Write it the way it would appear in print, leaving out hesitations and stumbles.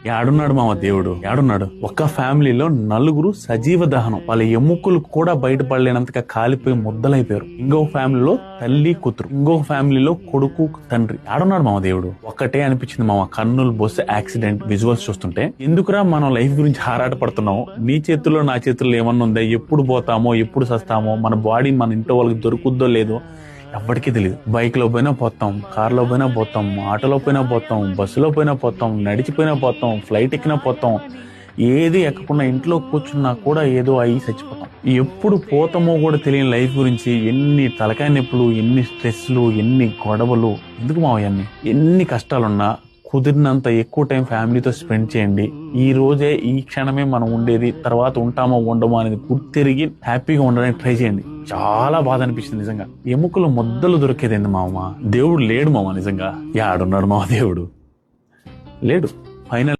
యాడున్నాడు మామ దేవుడు, యాడున్నాడు? ఒక్క ఫ్యామిలీలో నలుగురు సజీవ దహనం, వాళ్ళ ఎముకలు కూడా బయటపడలేనంతగా కాలిపోయి ముద్దలైపోయారు. ఇంకొక ఫ్యామిలీలో తల్లి కూతురు, ఇంకొక ఫ్యామిలీలో కొడుకు తండ్రి. యాడున్నాడు మామ దేవుడు? ఒక్కటే అనిపించింది మామ కర్నూలు బస్సు యాక్సిడెంట్ విజువల్స్ చూస్తుంటే. ఎందుకురా మనం లైఫ్ గురించి ఆరాటపడుతున్నాం? నీ చేతుల్లో నా చేతుల్లో ఏమన్నా ఉందా? ఎప్పుడు పోతామో, ఎప్పుడు సస్తామో, మన బాడీ మన ఇంట్లో వాళ్ళకి దొరుకుద్దో లేదో ఎవ్వడికి తెలియదు. బైక్ లో పోయినా పోతాం, కార్ లో పోయినా పోతాం, ఆటోలో పోయినా పోతాం, బస్సులో పోయినా పోతాం, నడిచిపోయినా పోతాం, ఫ్లైట్ ఎక్కినా పోతాం. ఏది ఎక్కకుండా ఇంట్లో కూర్చున్నా కూడా ఏదో అయ్యి చచ్చిపోతాం. ఎప్పుడు పోతామో కూడా తెలియని లైఫ్ గురించి ఎన్ని తలకాయ నొప్పులు, ఎన్ని స్ట్రెస్లు, ఎన్ని గొడవలు. ఎందుకు మావయ్యన్ని? ఎన్ని కష్టాలున్నా కుదిరినంత ఎక్కువ టైం ఫ్యామిలీతో స్పెండ్ చేయండి. ఈ రోజే, ఈ క్షణమే మనం ఉండేది, తర్వాత ఉంటామో ఉండమో అనేది గుర్తిరిగి హ్యాపీగా ఉండడానికి ట్రై చేయండి. చాలా బాధ అనిపిస్తుంది నిజంగా. ఎముకలు ముద్దలు దొరికేదేంది మామ? దేవుడు లేడు మామ నిజంగా. యాడున్నాడు మామ దేవుడు? లేడు. ఫైనల్